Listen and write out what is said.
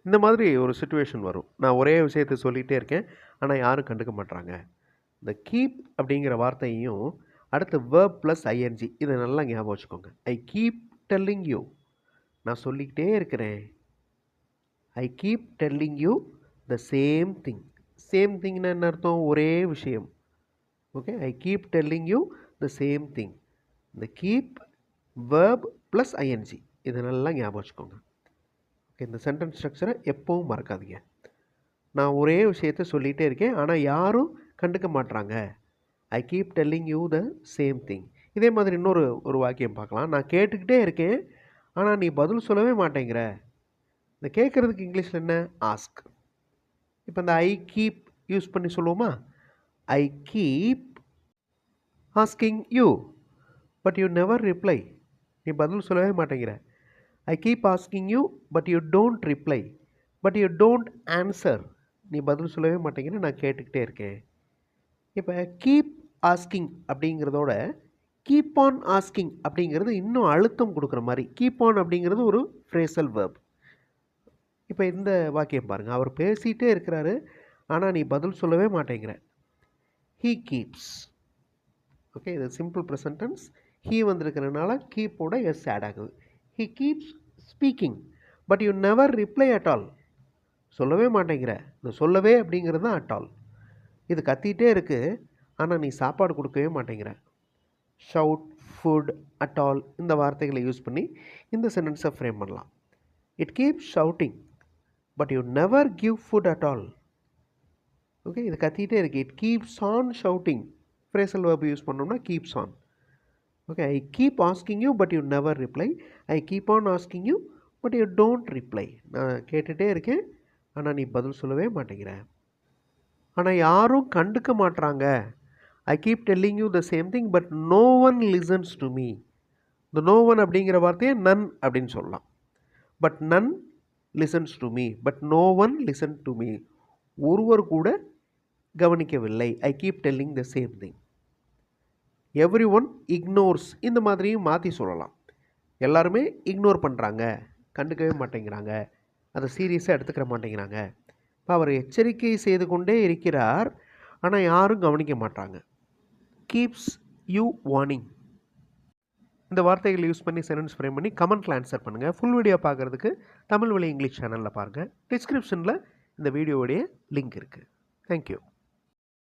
இந்த மாதிரி ஒரு சிச்சுவேஷன் வரும். நான் ஒரே விஷயத்த சொல்லிகிட்டே இருக்கேன், ஆனால் யாரும் கண்டுக்க மாட்றாங்க. இந்த கீப் அப்படிங்கிற வார்த்தையும் அடுத்து வேர்ப் ப்ளஸ் ஐஎன்ஜி, இதை நல்லா ஞாபகம் வச்சுக்கோங்க. ஐ கீப் டெல்லிங் யூ, நான் சொல்லிக்கிட்டே இருக்கிறேன். I keep telling you the same thing. Same திங்னா என்ன அர்த்தம்? ஒரே விஷயம். Okay, I keep telling you the same thing. இந்த கீப் வேர்ப் ப்ளஸ் ஐஎன்ஜி, இதை நல்லா ஞாபகம் வச்சுக்கோங்க. ஓகே, இந்த சென்டென்ஸ் ஸ்ட்ரக்சரை எப்பவும் மறக்காதீங்க. நான் ஒரே விஷயத்த சொல்லிகிட்டே இருக்கேன், ஆனால் யாரும் கண்டுக்க மாட்றாங்க. I keep telling you the same thing. இதே மாதிரி இன்னொரு வாக்கியம் பார்க்கலாம். நான் கேட்டுக்கிட்டே இருக்கேன், ஆனால் நீ பதில் சொல்லவே மாட்டேங்கிற. இந்த கேட்குறதுக்கு இங்கிலீஷில் என்ன? ஆஸ்க். இப்போ இந்த ஐ கீப் யூஸ் பண்ணி சொல்லுவோமா? I keep asking you but you never reply. நீ பதில் சொல்லவே மாட்டேங்கிற. I keep asking you but you don't reply. But you don't answer. நீ பதில் சொல்லவே மாட்டேங்கிற, நான் கேட்டுக்கிட்டே இருக்கேன். இப்போ கீப் ஆஸ்கிங் அப்படிங்கிறதோட கீப் ஆன் ஆஸ்கிங் அப்படிங்கிறது இன்னும் அழுத்தம் கொடுக்குற மாதிரி. கீப் ஆன் அப்படிங்கிறது ஒரு ஃப்ரேசல் வேர்ப். இப்போ இந்த வாக்கியம் பாருங்கள். அவர் பேசிகிட்டே இருக்கிறாரு, ஆனால் நீ பதில் சொல்லவே மாட்டேங்கிற. He keeps. ஓகே, இது சிம்பிள் ப்ரெசன்ட் டென்ஸ். ஹீ வந்திருக்கிறதுனால கீப்போட எஸ் ஆட் ஆகுது. He keeps speaking but you never reply at all. சொல்லவே மாட்டேங்கிற. இந்த சொல்லவே அப்படிங்கிறது தான் அட் ஆல். இது கத்திகிட்டே இருக்குது, ஆனால் நீ சாப்பாடு கொடுக்கவே மாட்டேங்கிற. ஷவுட், ஃபுட், அட் ஆல் இந்த வார்த்தைகளை யூஸ் பண்ணி இந்த சென்டென்ஸை ஃப்ரேம் பண்ணலாம். It keeps shouting but you never give food at all. Okay, இது கத்திகிட்டே இருக்குது. It keeps on shouting. Phrasal verb use பண்ணோம்னா keeps on. Okay, I keep asking you but you never reply. I keep on asking you but you don't reply. நான் கேட்டுகிட்டே இருக்கேன், ஆனால் நீ பதில் சொல்லவே மாட்டேங்கிற. ஆனால் யாரும் கண்டுக்க மாட்றாங்க. I keep telling you the same thing but no one listens to me. இந்த நோ ஒன் அப்படிங்கிற வார்த்தையை நன் அப்படின்னு சொல்லலாம். But none listens to me. But no one listen to me. ஒருவர் கூட கவனிக்கவில்லை. I keep telling the same thing. Everyone ignores. இந்த மாதிரியும் மாற்றி சொல்லலாம். எல்லாருமே இக்னோர் பண்ணுறாங்க, கண்டுக்கவே மாட்டேங்கிறாங்க, அதை சீரியஸாக எடுத்துக்கிற மாட்டேங்கிறாங்க. இப்போ அவர் எச்சரிக்கை செய்து கொண்டே இருக்கிறார், ஆனால் யாரும் கவனிக்க மாட்டாங்க. Keeps you warning. இந்த வார்த்தைகளை யூஸ் பண்ணி சென்டென்ஸ் ஃப்ரேம் பண்ணி கமெண்ட்டில் ஆன்சர் பண்ணுங்கள். ஃபுல் வீடியோ பார்க்குறதுக்கு தமிழ் வழி இங்கிலீஷ் சேனலில் பாருங்கள். டிஸ்கிரிப்ஷனில் இந்த வீடியோவுடைய லிங்க் இருக்குது. தேங்க்யூ.